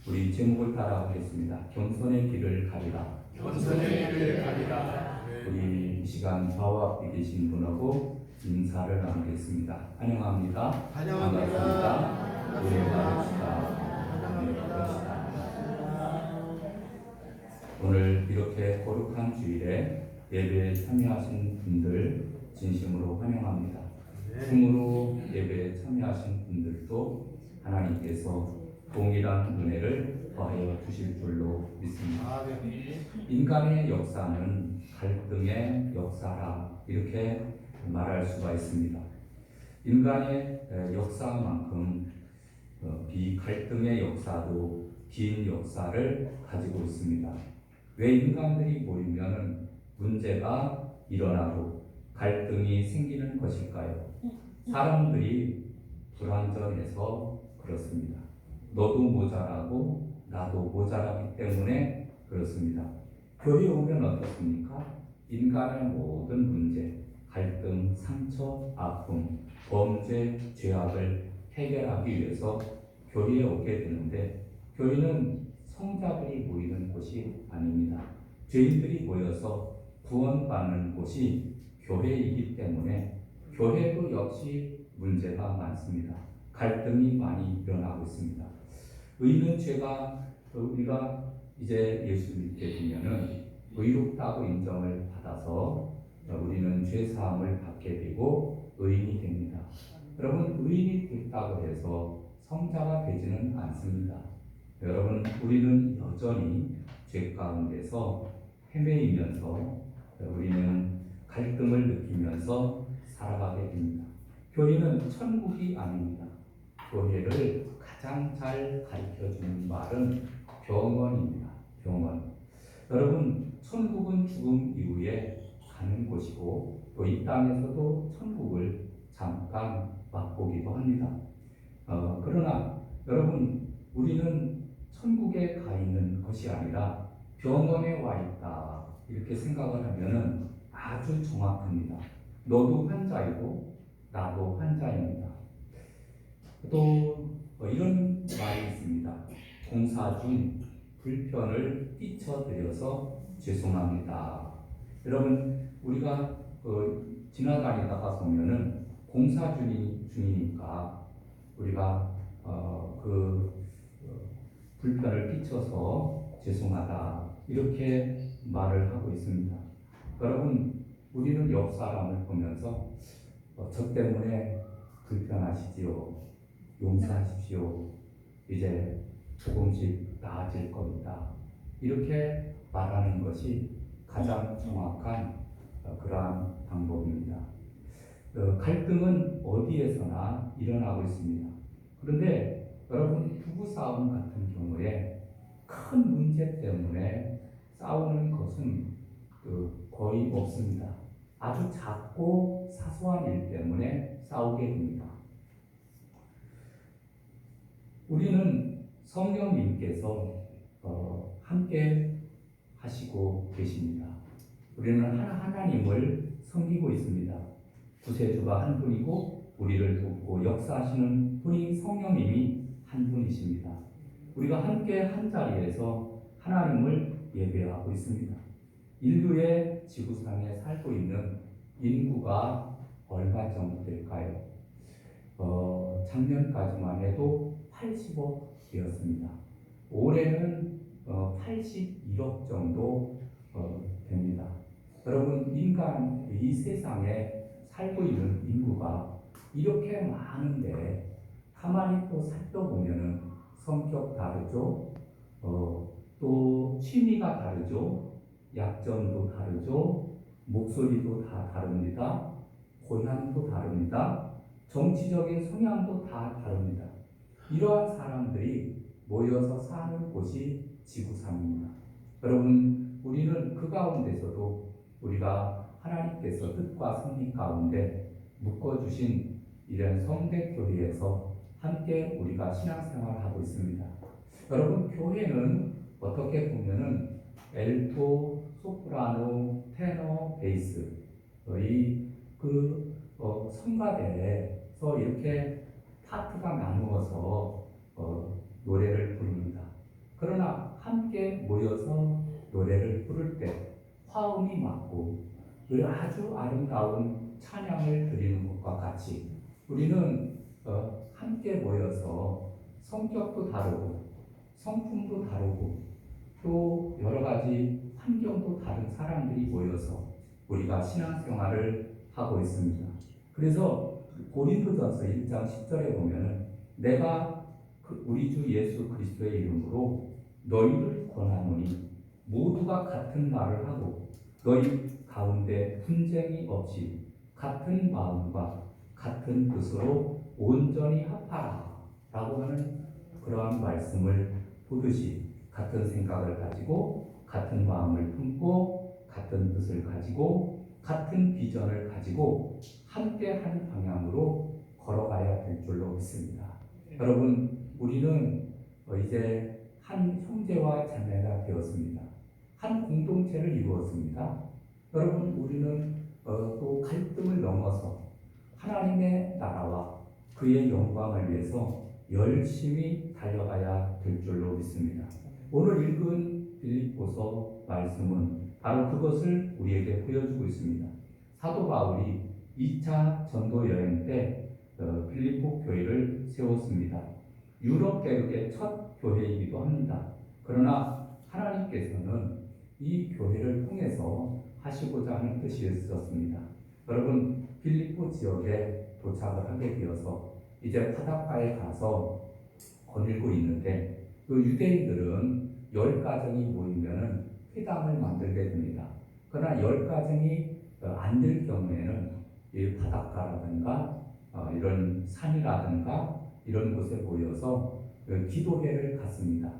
우리 제목을 따라 하겠습니다. 겸손의 길을 가리라. 겸손의 길을 가리라. 우리 이 시간 좌와 앞에 계신 분하고 인사를 나누겠습니다. 환영합니다. 반갑습니다. 우리 나눕시다. 오늘 이렇게 거룩한 주일에 예배에 참여하신 분들 진심으로 환영합니다. 충으로 예배에 참여하신 분들도 하나님께서 동일한 은혜를 더하여 주실 줄로 믿습니다. 인간의 역사는 갈등의 역사라 이렇게 말할 수가 있습니다. 인간의 역사만큼 비갈등의 역사도 긴 역사를 가지고 있습니다. 왜 인간들이 모이면 문제가 일어나고 갈등이 생기는 것일까요? 사람들이 불완전해서 그렇습니다. 너도 모자라고 나도 모자라기 때문에 그렇습니다. 교회에 오면 어떻습니까? 인간의 모든 문제, 갈등, 상처, 아픔, 범죄, 죄악을 해결하기 위해서 교회에 오게 되는데 교회는 성자들이 모이는 곳이 아닙니다. 죄인들이 모여서 구원받는 곳이 교회이기 때문에 교회도 역시 문제가 많습니다. 갈등이 많이 일어나고 있습니다. 의는 죄가 우리가 이제 예수 믿게 되면은 의롭다고 인정을 받아서 우리는 죄 사함을 받게 되고 의인이 됩니다. 여러분 의인이 됐다고 해서 성자가 되지는 않습니다. 여러분 우리는 여전히 죄 가운데서 헤매이면서 우리는 갈등을 느끼면서 살아가게 됩니다. 교회는 천국이 아닙니다. 교회를 가장 잘 가르쳐주는 말은 병원입니다. 병원. 여러분 천국은 죽음 이후에 가는 곳이고 또 이 땅에서도 천국을 잠깐 맛보기도 합니다. 그러나 여러분 우리는 천국에 가 있는 것이 아니라 병원에 와 있다 이렇게 생각을 하면은 아주 정확합니다. 너도 환자이고 나도 환자입니다. 또 이런 말이 있습니다. 공사 중 불편을 끼쳐드려서 죄송합니다. 여러분 우리가 지나다니다가 보면은 공사 중이니까 우리가 불편을 끼쳐서 죄송하다 이렇게 말을 하고 있습니다. 여러분 우리는 옆 사람을 보면서 저 때문에 불편하시지요. 용서하십시오. 이제 조금씩 나아질 겁니다. 이렇게 말하는 것이 가장 정확한 그러한 방법입니다. 갈등은 어디에서나 일어나고 있습니다. 그런데 여러분 부부싸움 같은 경우에 큰 문제 때문에 싸우는 것은 거의 없습니다. 아주 작고 사소한 일 때문에 싸우게 됩니다. 우리는 성령님께서 함께 하시고 계십니다. 우리는 하나님을 섬기고 있습니다. 구세주가 한 분이고 우리를 돕고 역사하시는 분이 성령님이 한 분이십니다. 우리가 함께 한 자리에서 하나님을 예배하고 있습니다. 인류의 지구상에 살고 있는 인구가 얼마 정도 될까요? 작년까지만 해도 80억이었습니다. 올해는 81억 정도 됩니다. 여러분 인간 이 세상에 살고 있는 인구가 이렇게 많은데 가만히 또 살펴보면은 성격 다르죠. 또 취미가 다르죠. 약점도 다르죠. 목소리도 다 다릅니다. 고향도 다릅니다. 정치적인 성향도 다 다릅니다. 이러한 사람들이 모여서 사는 곳이 지구상입니다. 여러분 우리는 그 가운데서도 우리가 하나님께서 뜻과 섭리 가운데 묶어주신 이런 성대교회에서 함께 우리가 신앙생활을 하고 있습니다. 여러분 교회는 어떻게 보면은 엘토, 소프라노, 테너, 베이스 성가대에서 이렇게 파트가 나누어서 노래를 부릅니다. 모여서 노래를 부를 때 화음이 맞고 그 아주 아름다운 찬양을 드리는 것과 같이 우리는 함께 모여서 성격도 다르고 성품도 다르고 또 여러 가지 환경도 다른 사람들이 모여서 우리가 신앙생활을 하고 있습니다. 그래서 고린도전서 1장 10절에 보면은 내가 우리 주 예수 그리스도의 이름으로 너희를 권하노니 모두가 같은 말을 하고 너희 가운데 분쟁이 없이 같은 마음과 같은 뜻으로 온전히 합하라 라고 하는 그러한 말씀을 보듯이 같은 생각을 가지고 같은 마음을 품고 같은 뜻을 가지고 같은 비전을 가지고 함께 한 방향으로 걸어가야 될 줄로 믿습니다. 여러분, 우리는 이제 한 형제와 자매가 되었습니다. 한 공동체를 이루었습니다. 여러분, 우리는 또 갈등을 넘어서 하나님의 나라와 그의 영광을 위해서 열심히 달려가야 될 줄로 믿습니다. 오늘 읽은 빌립보서 말씀은 바로 그것을 우리에게 보여주고 있습니다. 사도 바울이 2차 전도 여행 때 빌립보 교회를 세웠습니다. 유럽 대륙의 첫 교회이기도 합니다. 그러나 하나님께서는 이 교회를 통해서 하시고자 하는 뜻이 있었습니다. 여러분, 빌립보 지역에 도착을 하게 되어서 이제 바닷가에 가서 거닐고 있는데 그 유대인들은 10가정이 모이면 회당을 만들게 됩니다. 그러나 10가정이 안 될 경우에는 이 바닷가라든가 이런 산이라든가 이런 곳에 모여서 기도회를 갖습니다.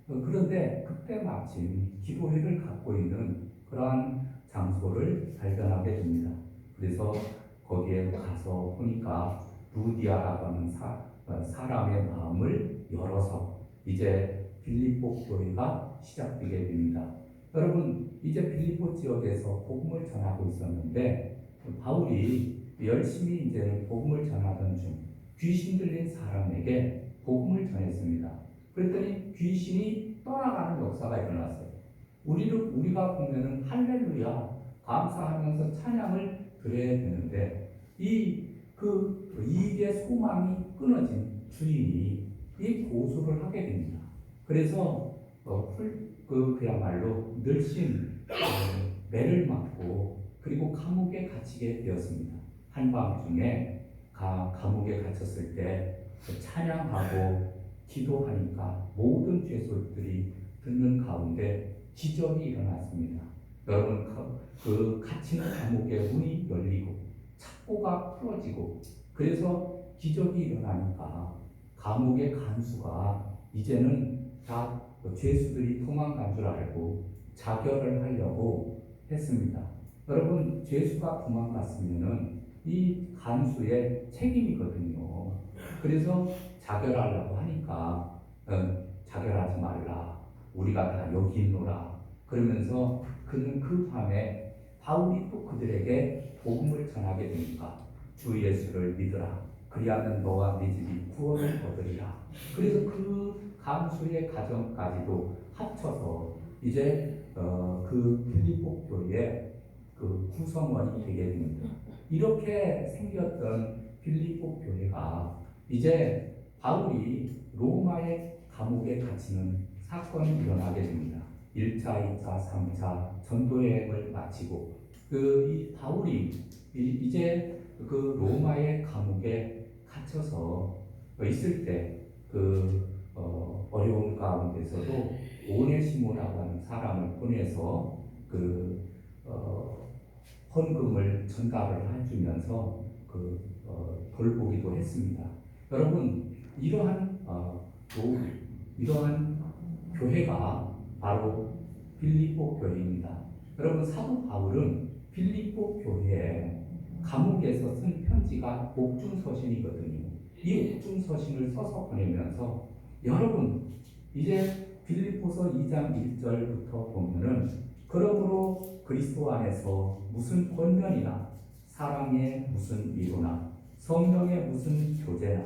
그런데 그때 마침 기도회를 갖고 있는 그러한 장소를 발견하게 됩니다. 그래서 거기에 가서 보니까 루디아라고 하는 사람의 마음을 열어서 이제 빌립보 교회가 시작되게 됩니다. 여러분, 이제 빌립보 지역에서 복음을 전하고 있었는데 바울이 열심히 이제 복음을 전하던 중 귀신 들린 사람에게 복음을 전했습니다. 그랬더니 귀신이 떠나가는 역사가 일어났어요. 우리가 보면은 할렐루야 감사하면서 찬양을 드려야 되는데 이익의 소망이 끊어진 주인이 이 고소를 하게 됩니다. 그래서 그야말로 늘씬 매를 맞고 그리고 감옥에 갇히게 되었습니다. 한밤중에 감옥에 갇혔을 때 찬양하고 기도하니까 모든 죄수들이 듣는 가운데 기적이 일어났습니다. 여러분, 그 갇힌 감옥의 문이 열리고 착고가 풀어지고 그래서 기적이 일어나니까 감옥의 간수가 이제는 다 죄수들이 도망간 줄 알고 자결을 하려고 했습니다. 여러분, 죄수가 도망갔으면은 이 간수의 책임이거든요. 그래서 자결하려고 하니까 자결하지 말라. 우리가 다 여기 있노라. 그러면서 그는 그 밤에 바울이 또 그들에게 복음을 전하게 되니까 주 예수를 믿으라. 그리하면 너와 네 집이 구원을 얻으리라. 그래서 그 간수의 가정까지도 합쳐서 이제 그 빌립보 교회의 그 구성원이 되게 됩니다. 이렇게 생겼던 빌립보 교회가 이제 바울이 로마의 감옥에 갇히는 사건이 일어나게 됩니다. 1차, 2차, 3차 전도여행을 마치고 이 바울이 이제 그 로마의 감옥에 갇혀서 있을 때 어려운 가운데서도 오네시모라고 하는 사람을 보내서 헌금을 전달을 해주면서 돌보기도 했습니다. 여러분, 이러한 교회가 바로 빌립보 교회입니다. 여러분, 사도 바울은 빌립보 교회에 감옥에서 쓴 편지가 옥중서신이거든요. 이 옥중서신을 써서 보내면서 여러분, 이제 빌립보서 2장 1절부터 보면은 그러므로 그리스도 안에서 무슨 권면이나 사랑의 무슨 위로나 성령의 무슨 교제나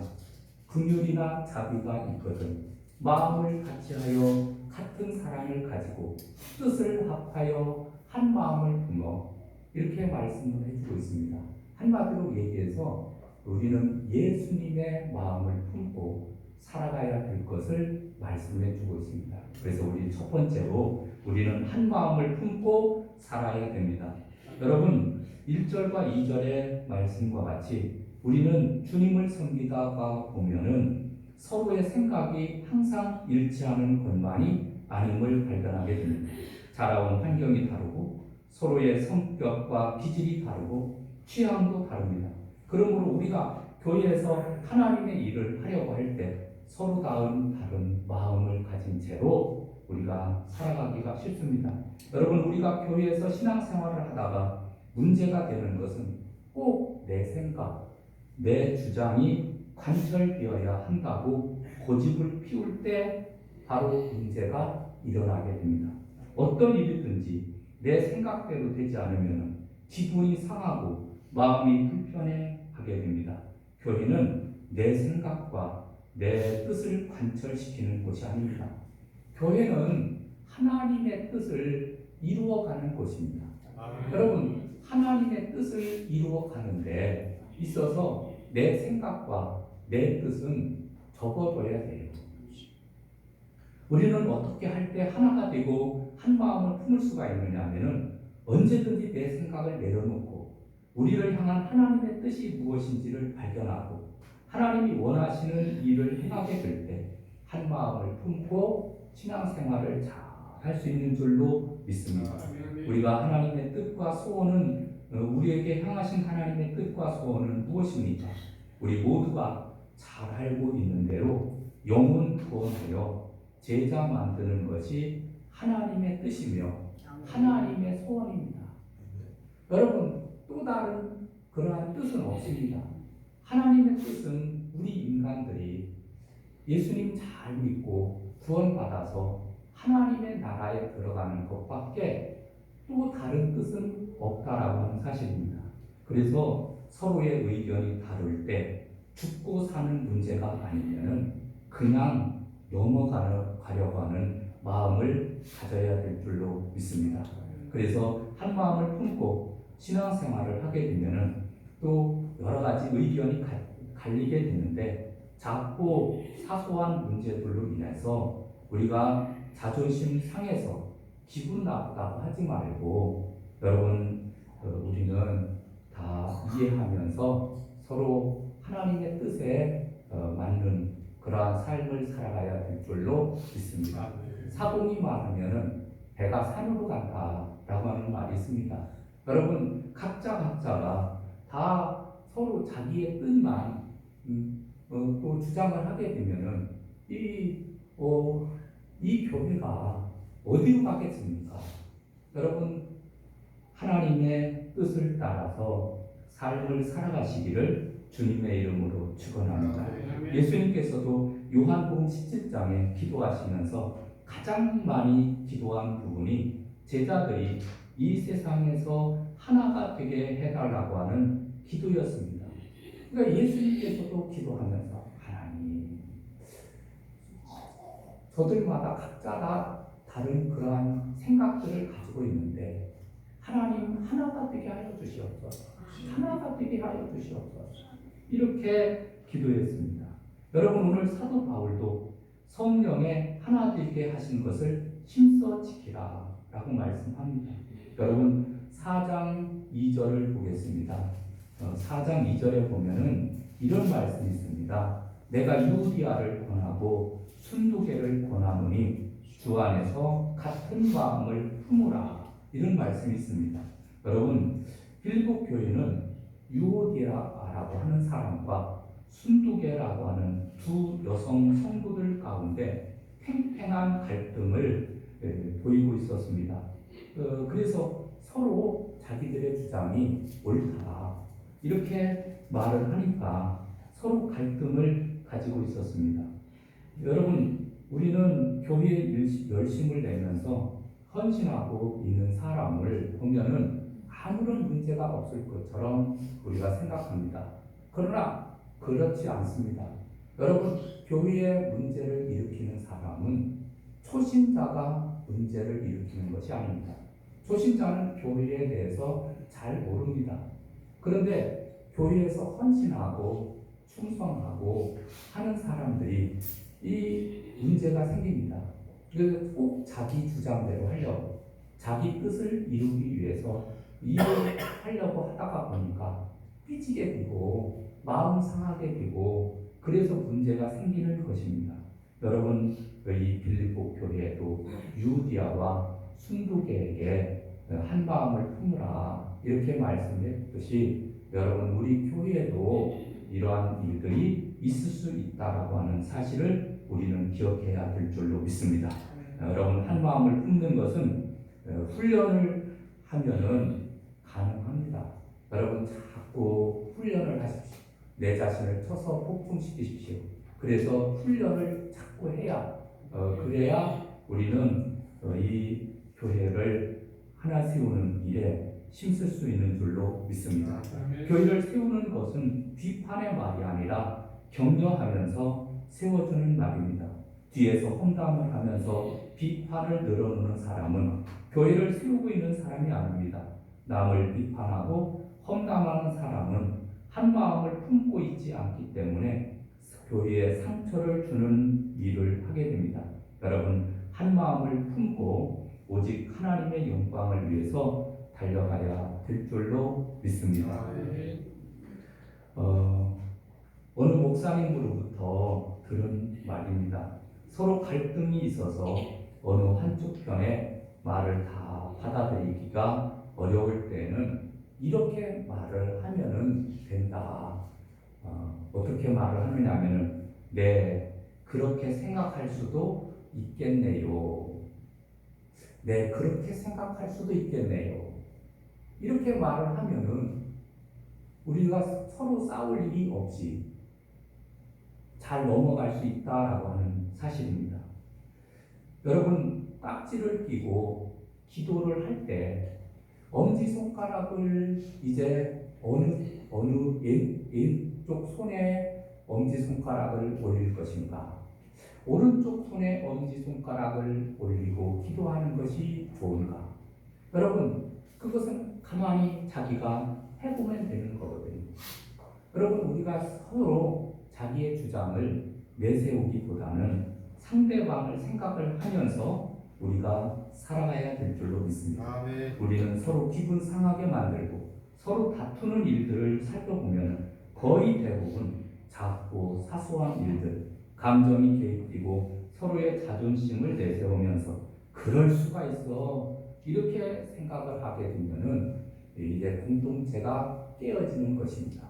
긍휼이나 자비가 있거든 마음을 같이하여 같은 사랑을 가지고 뜻을 합하여 한 마음을 품어 이렇게 말씀을 해주고 있습니다. 한마디로 얘기해서 우리는 예수님의 마음을 품고 살아가야 될 것을 말씀해 주고 있습니다. 그래서 우리 첫 번째로 우리는 한 마음을 품고 살아야 됩니다. 여러분 1절과 2절의 말씀과 같이 우리는 주님을 섬기다가 보면은 서로의 생각이 항상 일치하는 것만이 아님을 발견하게 됩니다. 자라온 환경이 다르고 서로의 성격과 기질이 다르고 취향도 다릅니다. 그러므로 우리가 교회에서 하나님의 일을 하려고 할 때 서로 다른 마음을 가진 채로 우리가 살아가기가 쉽습니다. 여러분 우리가 교회에서 신앙생활을 하다가 문제가 되는 것은 꼭 내 생각, 내 주장이 관철되어야 한다고 고집을 피울 때 바로 문제가 일어나게 됩니다. 어떤 일이든지 내 생각대로 되지 않으면 기분이 상하고 마음이 불편해하게 됩니다. 교회는 내 생각과 내 뜻을 관철시키는 곳이 아닙니다. 교회는 하나님의 뜻을 이루어가는 곳입니다. 여러분 하나님의 뜻을 이루어가는데 있어서 내 생각과 내 뜻은 접어둬야 돼요. 우리는 어떻게 할 때 하나가 되고 한 마음을 품을 수가 있느냐 하면은 언제든지 내 생각을 내려놓고 우리를 향한 하나님의 뜻이 무엇인지를 발견하고 하나님이 원하시는 일을 행하게 될 때 한 마음을 품고 신앙생활을 잘 할 수 있는 줄로 믿습니다. 우리가 하나님의 뜻과 소원은 우리에게 향하신 하나님의 뜻과 소원은 무엇입니까? 우리 모두가 잘 알고 있는 대로 영혼 구원하여 제자 만드는 것이 하나님의 뜻이며 하나님의 소원입니다. 여러분 또 다른 그러한 뜻은 없습니다. 하나님의 뜻은 우리 인간들이 예수님 잘 믿고 구원받아서 하나님의 나라에 들어가는 것밖에 또 다른 뜻은 없다라고 하는 사실입니다. 그래서 서로의 의견이 다를 때 죽고 사는 문제가 아니면은 그냥 넘어가려고 하는 마음을 가져야 될 줄로 믿습니다. 그래서 한 마음을 품고 신앙생활을 하게 되면은 또 여러 가지 의견이 갈리게 되는데 작고 사소한 문제들로 인해서 우리가 자존심 상해서 기분 나쁘다고 하지 말고 여러분 우리는 다 이해하면서 서로 하나님의 뜻에 맞는 그러한 삶을 살아가야 될 줄로 믿습니다. 사공이 많으면은 배가 산으로 간다라고 하는 말이 있습니다. 여러분 각자가 다 서로 자기의 뜻만 또 주장을 하게 되면은 이 교회가 어디로 가겠습니까? 여러분 하나님의 뜻을 따라서 삶을 살아가시기를 주님의 이름으로 축원합니다. 예수님께서도 요한복음 17장에 기도하시면서 가장 많이 기도한 부분이 제자들이 이 세상에서 하나가 되게 해달라고 하는 기도였습니다. 그러니까 예수님께서도 기도하면서 하나님 저들마다 각자 다 다른 그러한 생각들을 가지고 있는데 하나님 하나가 되게 하여 주시옵소서. 하나가 되게 하여 주시옵소서. 이렇게 기도했습니다. 여러분 오늘 사도 바울도 성령의 하나 되게 하신 것을 힘써 지키라 라고 말씀합니다. 여러분 4장 2절을 보겠습니다. 4장 2절에 보면은 이런 말씀이 있습니다. 내가 유디아를 권하고 순두개를 권하노니 주 안에서 같은 마음을 품으라 이런 말씀이 있습니다. 여러분 빌립보 교회는 유오디아라고 하는 사람과 순두개라고 하는 두 여성 성도들 가운데 팽팽한 갈등을 보이고 있었습니다. 그래서 서로 자기들의 주장이 옳다 이렇게 말을 하니까 서로 갈등을 가지고 있었습니다. 여러분 우리는 교회에 열심을 내면서 헌신하고 있는 사람을 보면은 아무런 문제가 없을 것처럼 우리가 생각합니다. 그러나 그렇지 않습니다. 여러분 교회의 문제를 일으키는 사람은 초신자가 문제를 일으키는 것이 아닙니다. 초신자는 교회에 대해서 잘 모릅니다. 그런데 교회에서 헌신하고 충성하고 하는 사람들이 이 문제가 생깁니다. 그래서 꼭 자기 주장대로 하려고, 자기 뜻을 이루기 위해서 일을 하려고 하다가 보니까 삐지게 되고 마음 상하게 되고 그래서 문제가 생기는 것입니다. 여러분, 이 빌립보 교회에도 유디아와 순두계에게 한 마음을 품으라 이렇게 말씀했듯이 여러분, 우리 교회에도 이러한 일들이 있을 수 있다라고 하는 사실을 우리는 기억해야 될 줄로 믿습니다. 여러분, 한 마음을 품는 것은 훈련을 하면은 가능합니다. 여러분, 자꾸 훈련을 하십시오. 내 자신을 쳐서 폭풍시키십시오. 그래서 훈련을 자꾸 해야 그래야 우리는 이 교회를 하나 세우는 일에 힘쓸 수 있는 줄로 믿습니다. 교회를 세우는 것은 비판의 말이 아니라 격려하면서 세워주는 말입니다. 뒤에서 험담을 하면서 비판을 늘어놓는 사람은 교회를 세우고 있는 사람이 아닙니다. 남을 비판하고 험담하는 사람은 한 마음을 품고 있지 않기 때문에 교회에 상처를 주는 일을 하게 됩니다. 여러분, 한 마음을 품고 오직 하나님의 영광을 위해서 달려가야 될 줄로 믿습니다. 어느 목사님으로부터 들은 말입니다. 서로 갈등이 있어서 어느 한쪽 편의 말을 다 받아들이기가 어려울 때는 이렇게 말을 하면은 된다. 어떻게 말을 하느냐 하면은 네, 그렇게 생각할 수도 있겠네요. 네, 그렇게 생각할 수도 있겠네요. 이렇게 말을 하면은 우리가 서로 싸울 일이 없이 잘 넘어갈 수 있다라고 하는 사실입니다. 여러분, 딱지를 끼고 기도를 할 때 엄지손가락을 이제 어느 왼쪽 손에 엄지손가락을 올릴 것인가, 오른쪽 손에 엄지손가락을 올리고 기도하는 것이 좋은가? 여러분, 그것은 가만히 자기가 해보면 되는 거거든요. 여러분, 우리가 서로 자기의 주장을 내세우기보다는 상대방을 생각을 하면서 우리가 살아가야 될 줄로 믿습니다. 우리는 서로 기분 상하게 만들고 서로 다투는 일들을 살펴보면 거의 대부분 작고 사소한 일들, 감정이 개입되고 서로의 자존심을 내세우면서 그럴 수가 있어 이렇게 생각을 하게 되면은 이제 공동체가 깨어지는 것입니다.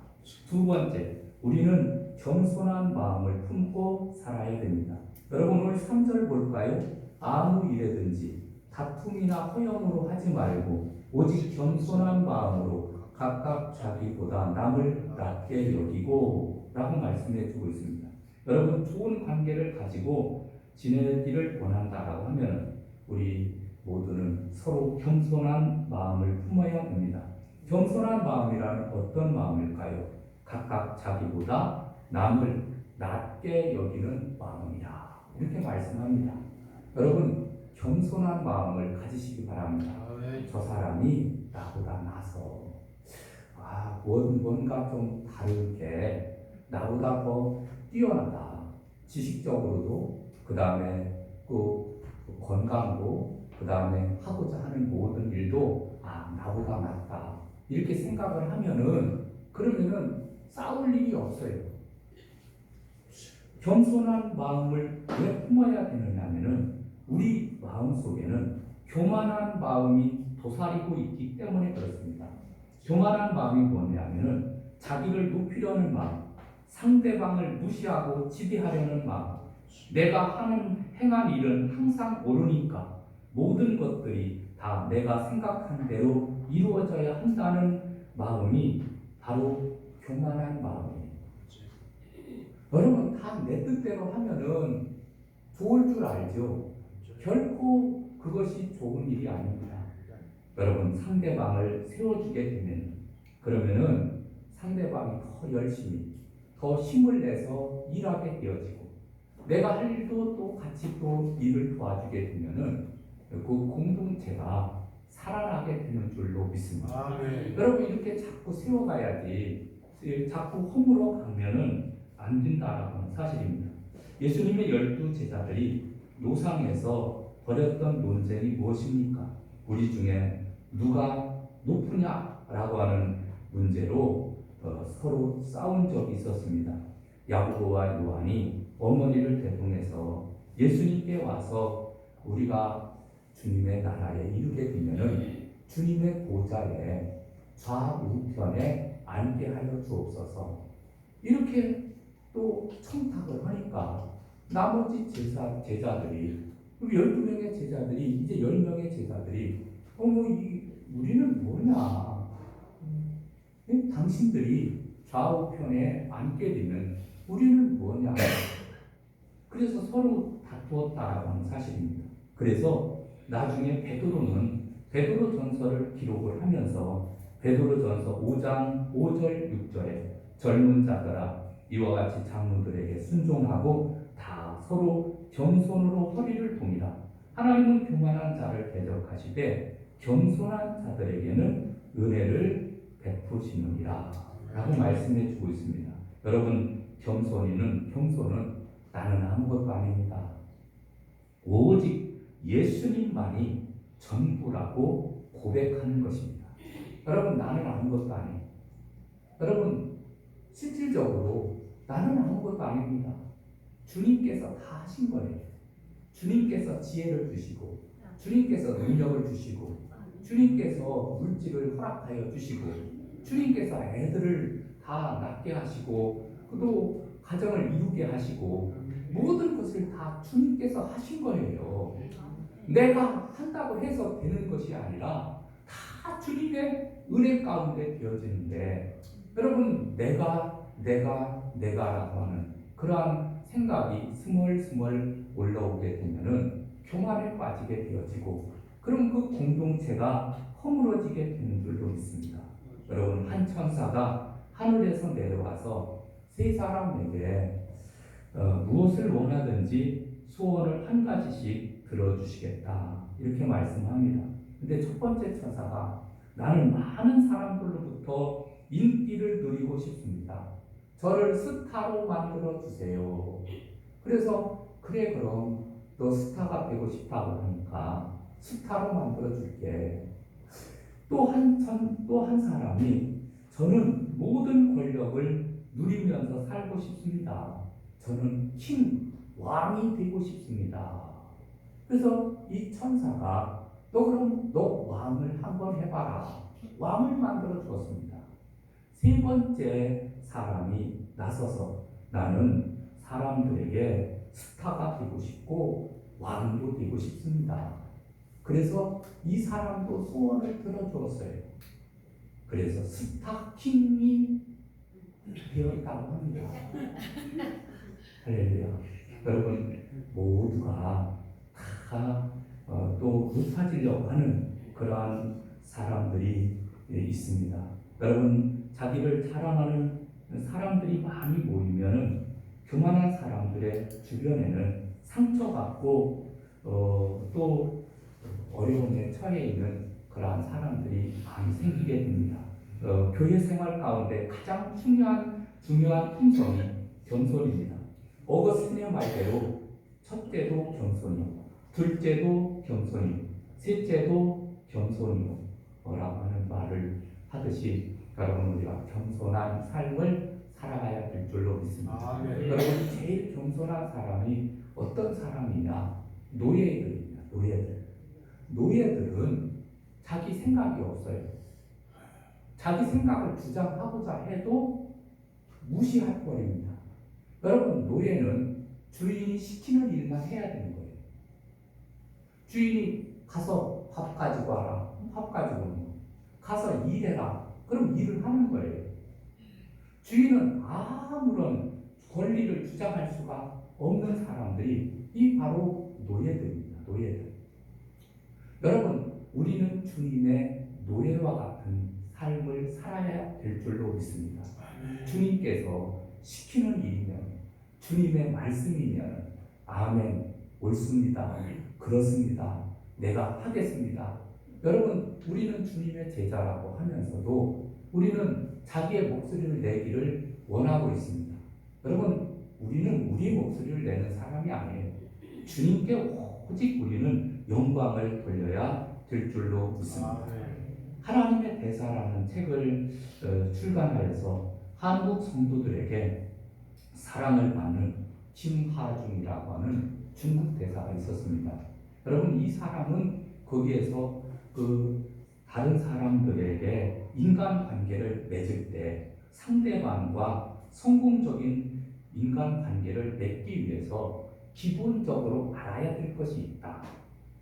두 번째, 우리는 겸손한 마음을 품고 살아야 됩니다. 여러분, 오늘 3절 볼까요? 아무 일에든지 다툼이나 허영으로 하지 말고 오직 겸손한 마음으로 각각 자기보다 남을 낮게 여기고 라고 말씀해 주고 있습니다. 여러분, 좋은 관계를 가지고 지내기를 원한다라고 하면 우리 모두는 서로 겸손한 마음을 품어야 합니다. 겸손한 마음이란 어떤 마음일까요? 각각 자기보다 남을 낮게 여기는 마음이다. 이렇게 말씀합니다. 여러분, 겸손한 마음을 가지시기 바랍니다. 저 사람이 나보다 나서 뭔가 좀 다르게 나보다 더 뛰어나다. 지식적으로도, 그 다음에 그 건강도, 그 다음에 하고자 하는 모든 일도 나보다 낫다. 이렇게 생각을 하면은 그러면은 싸울 일이 없어요. 겸손한 마음을 왜 품어야 되느냐면은 우리 마음 속에는 교만한 마음이 도사리고 있기 때문에 그렇습니다. 교만한 마음이 뭐냐면은 자기를 높이려는 마음, 상대방을 무시하고 지배하려는 마음, 내가 행한 일은 항상 옳으니까 모든 것들이 다 내가 생각한 대로 이루어져야 한다는 마음이 바로 교만한 마음이에요. 여러분, 다 내 뜻대로 하면은 좋을 줄 알죠. 결코 그것이 좋은 일이 아닙니다. 여러분, 상대방을 세워주게 되면 그러면은 상대방이 더 열심히 더 힘을 내서 일하게 되어지고 내가 할 일도 또 같이 또 일을 도와주게 되면은 그 공동체가 살아나게 되는 줄로 믿습니다. 아멘. 여러분 이렇게 자꾸 세워가야지 자꾸 허물어 가면은 안 된다라고 하는 사실입니다. 예수님의 12제자들이 노상에서 벌였던 논쟁이 무엇입니까? 우리 중에 누가 높으냐라고 하는 문제로 서로 싸운 적이 있었습니다. 야고보와 요한이 어머니를 대동해서 예수님께 와서 우리가 주님의 나라에 이르게 되면은 주님의 보좌에 좌우편에 앉게 하여 주옵소서. 이렇게 또 청탁을 하니까 나머지 제자들이 12명의 제자들이 이제 10명의 제자들이 우리는 뭐냐? 당신들이 좌우편에 앉게 되면 우리는 뭐냐? 그래서 서로 다투었다라고 하는 사실입니다. 그래서 나중에 베드로 전서를 기록을 하면서 베드로 전서 5장 5절 6절에 젊은 자들아 이와 같이 장로들에게 순종하고 다 서로 겸손으로 허리를 동이라. 하나님은 교만한 자를 대적하시되 겸손한 자들에게는 은혜를 베푸시느니라 라고 말씀해 주고 있습니다. 여러분 겸손은 나는 아무것도 아닙니다. 오직 예수님만이 전부라고 고백하는 것입니다. 여러분 나는 아무것도 아니에요. 여러분 실질적으로 나는 아무것도 아닙니다. 주님께서 다 하신 거예요. 주님께서 지혜를 주시고 주님께서 능력을 주시고 주님께서 물질을 허락하여 주시고 주님께서 애들을 다 낳게 하시고 또 가정을 이루게 하시고 모든 것을 다 주님께서 하신 거예요. 내가 한다고 해서 되는 것이 아니라 다 주님의 은혜 가운데 되어지는데 여러분 내가라고 하는 그러한 생각이 스멀스멀 올라오게 되면은 교만에 빠지게 되어지고 그럼 그 공동체가 허물어지게 되는 줄로 믿습니다. 여러분 한 천사가 하늘에서 내려와서 세 사람에게 무엇을 원하든지 소원을 한 가지씩 들어주시겠다 이렇게 말씀합니다. 근데 첫 번째 천사가 나는 많은 사람들로부터 인기를 누리고 싶습니다. 저를 스타로 만들어 주세요. 그래서 그래 그럼 너 스타가 되고 싶다고 하니까 스타로 만들어 줄게. 또 한 사람이 저는 모든 권력을 누리면서 살고 싶습니다. 저는 왕이 되고 싶습니다. 그래서 이 천사가 너 왕을 한번 해봐라. 왕을 만들어 주었습니다. 세 번째 사람이 나서서 나는 사람들에게 스타가 되고 싶고 왕도 되고 싶습니다. 그래서 이 사람도 소원을 들어주었어요. 그래서 스타킹이 되었다고 합니다. 할렐루야. 여러분 모두가 다 또 높아지려고 하는 그러한 사람들이 있습니다. 여러분 자기를 자랑하는 사람들이 많이 모이면은 교만한 사람들의 주변에는 상처받고 또 어려움에 처해 있는 그러한 사람들이 많이 생기게 됩니다. 교회 생활 가운데 가장 중요한 품성이 겸손입니다. 어거스틴의 말대로 첫째도 겸손이요, 둘째도 겸손이요, 셋째도 겸손이요 라고 하는 말을 하듯이 여러분 우리가 겸손한 삶을 살아가야 될 줄로 믿습니다. 여러분 제일 겸손한 사람이 어떤 사람이냐? 노예들입니다. 노예들은 자기 생각이 없어요. 자기 생각을 주장하고자 해도 무시할 거입니다. 여러분 노예는 주인이 시키는 일만 해야 되는 거예요. 주인이 가서 밥 가지고 와라. 밥 가지고 오는 거. 가서 일해라. 그럼 일을 하는 거예요. 주인은 아무런 권리를 주장할 수가 없는 사람들이 이 바로 노예들입니다. 노예들. 여러분 우리는 주님의 노예와 같은 삶을 살아야 될 줄로 믿습니다. 주님께서 시키는 일이면 주님의 말씀이면 아멘, 옳습니다. 그렇습니다. 내가 하겠습니다. 여러분, 우리는 주님의 제자라고 하면서도 우리는 자기의 목소리를 내기를 원하고 있습니다. 여러분, 우리는 우리 목소리를 내는 사람이 아니에요. 주님께 오직 우리는 영광을 돌려야 될 줄로 믿습니다. 하나님의 대사라는 책을 출간하여서 한국 성도들에게 사랑을 받는 김하중이라고 하는 중국 대사가 있었습니다. 여러분, 이 사람은 거기에서 다른 사람들에게 인간관계를 맺을 때 상대방과 성공적인 인간관계를 맺기 위해서 기본적으로 알아야 될 것이 있다.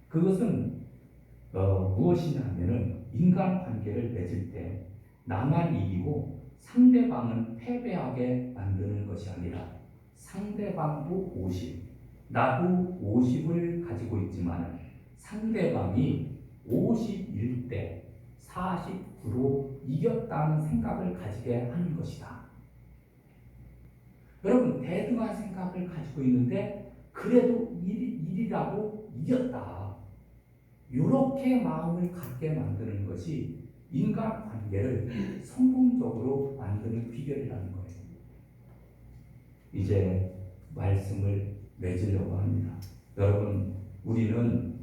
그것은 무엇이냐 하면은 인간관계를 맺을 때 나만 이기고 상대방은 패배하게 만드는 것이 아니라 상대방도 50, 나도 50을 가지고 있지만 상대방이 51대 49로 이겼다는 생각을 가지게 하는 것이다. 여러분, 대등한 생각을 가지고 있는데 그래도 1이라도 이겼다. 이렇게 마음을 갖게 만드는 것이 인간관계를 성공적으로 만드는 비결이라는 거예요. 이제 말씀을 맺으려고 합니다. 여러분, 우리는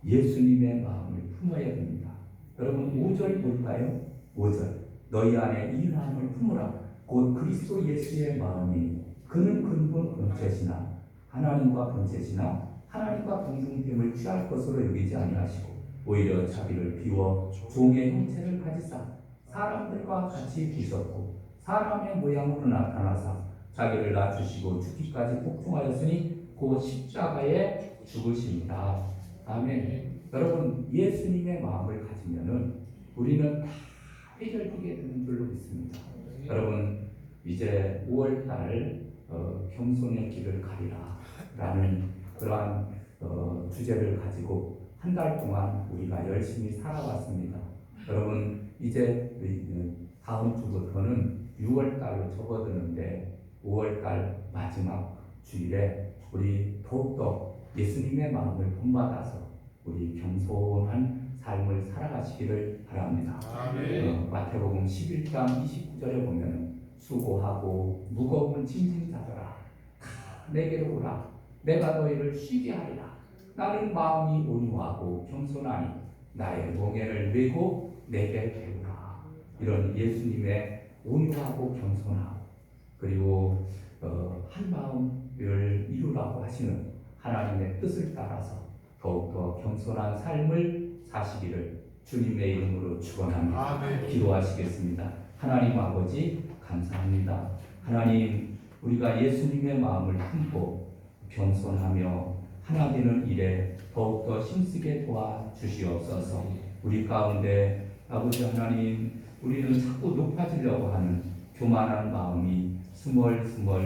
예수님의 마음을 품어야 됩니다. 여러분, 5절 볼까요? 5절. 너희 안에 이 마음을 품으라. 곧 그리스도 예수의 마음이 그는 근본 본체시나 하나님과 본체시나 하나님과 동등됨을 취할 것으로 여기지 아니하시고 오히려 자기를 비워 종의 형체를 가지사 사람들과 같이 부셨고 사람의 모양으로 나타나사 자기를 낮추시고 죽기까지 복종하였으니 곧 십자가에 죽으십니다. 아멘. 여러분, 예수님의 마음을 가지면은 우리는 다 해결되게 되는 줄로 믿습니다. 여러분, 이제 5월달 겸손의 길을 가리라 라는 그러한 주제를 가지고 한 달 동안 우리가 열심히 살아왔습니다. 여러분, 이제 다음 주부터는 6월달로 접어드는데 5월달 마지막 주일에 우리 더욱더 예수님의 마음을 본받아서 우리 겸손한 삶을 살아가시기를 바랍니다. 마태복음 11장 29절에 보면 수고하고 무거운 짐진 자들아 내게로 오라. 내가 너희를 쉬게 하리라. 나는 마음이 온유하고 겸손하니 나의 멍에를 메고 내게 배우라. 이런 예수님의 온유하고 겸손함, 그리고 한 마음을 이루라고 하시는 하나님의 뜻을 따라서 더욱더 겸손한 삶을 사시기를 주님의 이름으로 축원합니다. 기도하시겠습니다. 하나님 아버지, 감사합니다. 하나님, 우리가 예수님의 마음을 품고 겸손하며 하나 되는 일에 더욱더 힘쓰게 도와주시옵소서. 우리 가운데 아버지 하나님, 우리는 자꾸 높아지려고 하는 교만한 마음이 스멀스멀